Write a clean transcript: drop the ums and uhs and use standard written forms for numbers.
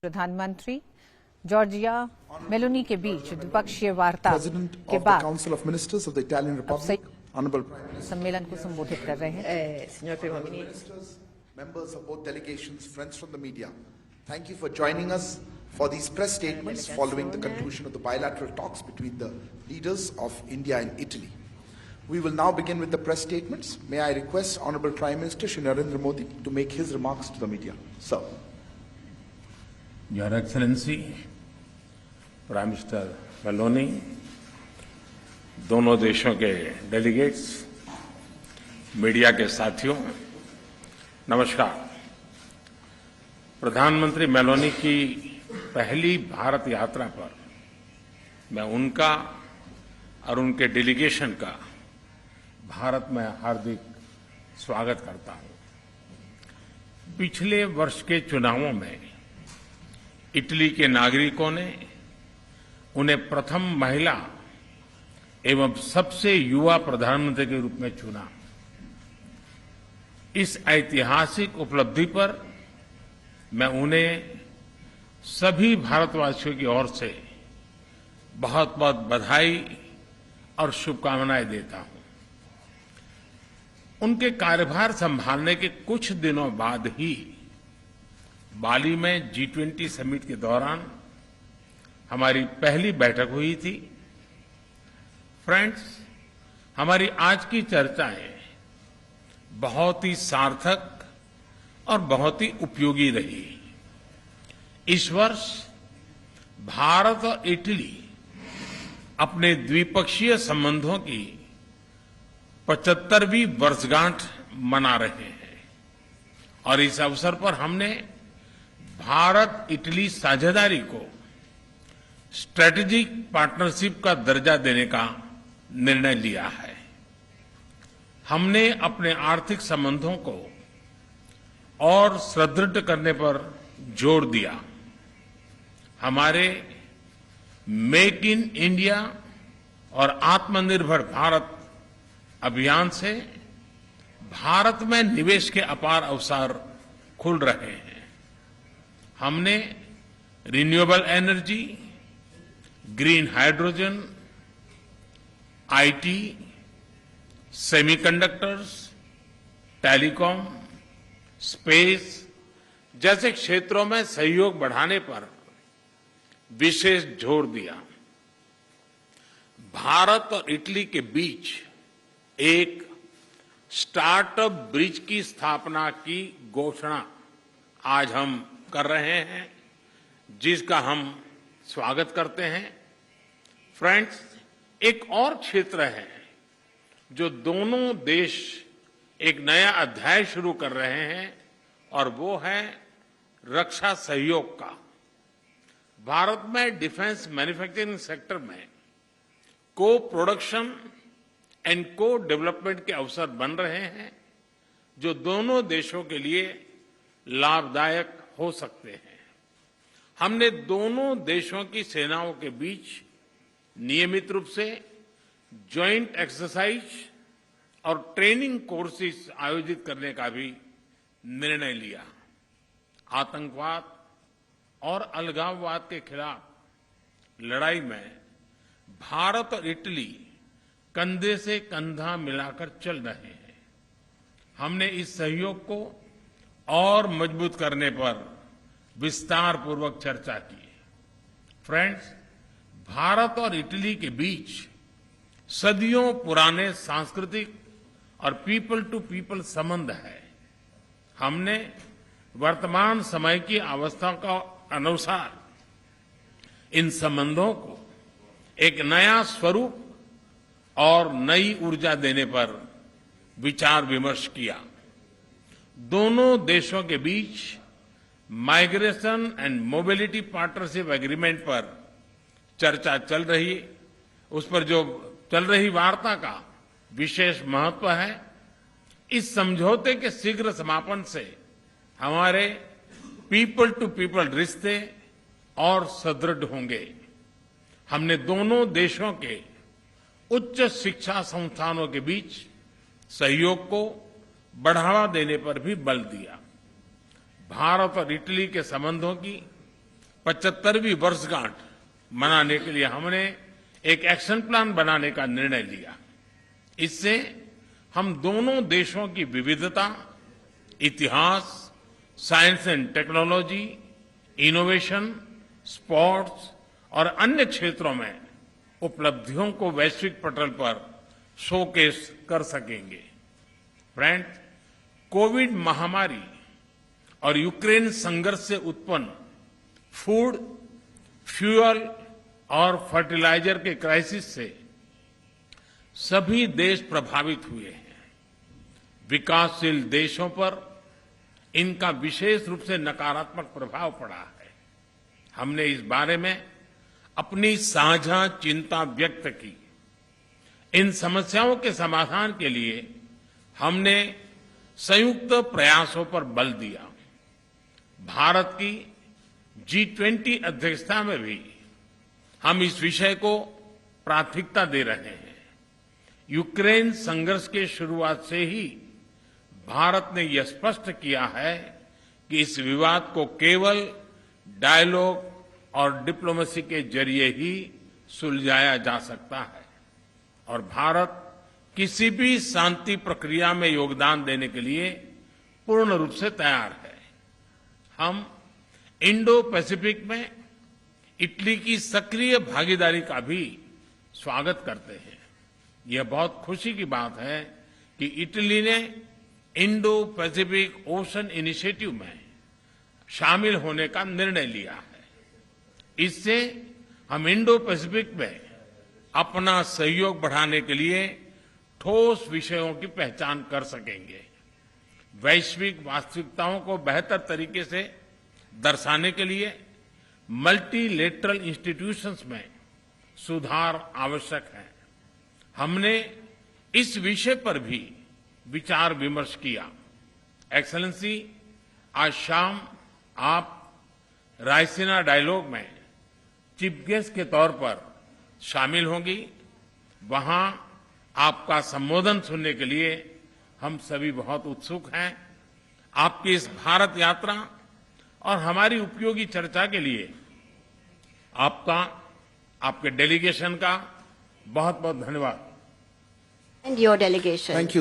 प्रधानमंत्री Giorgia Meloni के बीच द्विपक्षीय वार्ता के बाद सम्मेलन को संबोधित कर रहे हैं। Members of both delegations, friends from the media, thank you for joining us for these press statements following the conclusion of the bilateral talks between the leaders of India and Italy. We will now begin with the press statements. May I request Honorable Prime Minister Shri Narendra Modi to make his remarks to the media. Sir. Your Excellency, Prime Minister Meloni, दोनों देशों के delegates, media के साथियों, नमस्कार। प्रधानमंत्री Meloni की पहली भारत यात्रा पर मैं उनका और उनके डेलीगेशन का भारत में हार्दिक स्वागत करता हूं। पिछले वर्ष के चुनावों में इटली के नागरिकों ने उन्हें प्रथम महिला एवं सबसे युवा प्रधानमंत्री के रूप में चुना। इस ऐतिहासिक उपलब्धि पर मैं उन्हें सभी भारतवासियों की ओर से बहुत बहुत बधाई और शुभकामनाएं देता हूं। उनके कार्यभार संभालने के कुछ दिनों बाद ही बाली में G20 समिट के दौरान हमारी पहली बैठक हुई थी। फ्रेंड्स, हमारी आज की चर्चाएं बहुत ही सार्थक और बहुत ही उपयोगी रही। इस वर्ष भारत और इटली अपने द्विपक्षीय संबंधों की 75वीं वर्षगांठ मना रहे हैं और इस अवसर पर हमने भारत इटली साझेदारी को स्ट्रेटेजिक पार्टनरशिप का दर्जा देने का निर्णय लिया है। हमने अपने आर्थिक संबंधों को और सुदृढ़ करने पर जोर दिया। हमारे मेक इन इंडिया और आत्मनिर्भर भारत अभियान से भारत में निवेश के अपार अवसर खुल रहे हैं। हमने renewable energy, green hydrogen, IT, semiconductors, telecom, space जैसे क्षेत्रों में सहयोग बढ़ाने पर विशेष जोर दिया। भारत और इटली के बीच एक स्टार्टअप ब्रिज की स्थापना की घोषणा आज हम कर रहे हैं, जिसका हम स्वागत करते हैं। फ्रेंड्स, एक और क्षेत्र है जो दोनों देश एक नया अध्याय शुरू कर रहे हैं और वो है रक्षा सहयोग का। भारत में डिफेंस मैन्युफैक्चरिंग सेक्टर में को प्रोडक्शन एंड को डेवलपमेंट के अवसर बन रहे हैं, जो दोनों देशों के लिए लाभदायक हो सकते हैं। हमने दोनों देशों की सेनाओं के बीच नियमित रूप से ज्वाइंट एक्सरसाइज और ट्रेनिंग कोर्सेज आयोजित करने का भी निर्णय लिया। आतंकवाद और अलगाववाद के खिलाफ लड़ाई में भारत और इटली कंधे से कंधा मिलाकर चल रहे हैं। हमने इस सहयोग को और मजबूत करने पर विस्तार पूर्वक चर्चा की। फ्रेंड्स, भारत और इटली के बीच सदियों पुराने सांस्कृतिक और पीपल टू पीपल संबंध है। हमने वर्तमान समय की अवस्था का अनुसार इन संबंधों को एक नया स्वरूप और नई ऊर्जा देने पर विचार विमर्श किया। दोनों देशों के बीच migration and mobility partnership agreement पर चर्चा चल रही, उस पर जो चल रही वार्ता का विशेष महत्व है। इस समझौते के शीघ्र समापन से हमारे पीपल टू पीपल रिश्ते और सुदृढ़ होंगे। हमने दोनों देशों के उच्च शिक्षा संस्थानों के बीच सहयोग को बढ़ावा देने पर भी बल दिया। भारत और इटली के संबंधों की 75वीं वर्षगांठ मनाने के लिए हमने एक एक्शन प्लान बनाने का निर्णय लिया। इससे हम दोनों देशों की विविधता, इतिहास, science and technology, innovation, sports और अन्य क्षेत्रों में उपलब्धियों को वैश्विक पटल पर शोकेस कर सकेंगे। फ्रेंड्स, कोविड महामारी और यूक्रेन संघर्ष से उत्पन्न फूड, फ्यूल और फर्टिलाइजर के क्राइसिस से सभी देश प्रभावित हुए हैं। विकासशील देशों पर इनका विशेष रूप से नकारात्मक प्रभाव पड़ा है। हमने इस बारे में अपनी साझा चिंता व्यक्त की। इन समस्याओं के समाधान के लिए हमने संयुक्त प्रयासों पर बल दिया। भारत की G20 अध्यक्षता में भी हम इस विषय को प्राथमिकता दे रहे हैं। यूक्रेन संघर्ष के शुरुआत से ही भारत ने यह स्पष्ट किया है कि इस विवाद को केवल डायलॉग और डिप्लोमेसी के जरिए ही सुलझाया जा सकता है और भारत किसी भी शांति प्रक्रिया में योगदान देने के लिए पूर्ण रूप से तैयार है। हम इंडो पैसिफिक में इटली की सक्रिय भागीदारी का भी स्वागत करते हैं। यह बहुत खुशी की बात है कि इटली ने इंडो पैसिफिक ओशन इनिशिएटिव में शामिल होने का निर्णय लिया है। इससे हम इंडो पैसिफिक में अपना सहयोग बढ़ाने के लिए ठोस विषयों की पहचान कर सकेंगे। वैश्विक वास्तविकताओं को बेहतर तरीके से दर्शाने के लिए मल्टीलेटरल इंस्टीट्यूशंस में सुधार आवश्यक है। हमने इस विषय पर भी विचार विमर्श किया। एक्सेलेंसी, आज शाम आप रायसीना डायलॉग में चीफ गेस्ट के तौर पर शामिल होंगी। वहां आपका संबोधन सुनने के लिए हम सभी बहुत उत्सुक हैं। आपकी इस भारत यात्रा और हमारी उपयोगी चर्चा के लिए आपका, आपके डेलीगेशन का बहुत बहुत धन्यवाद। And your delegation. Thank you.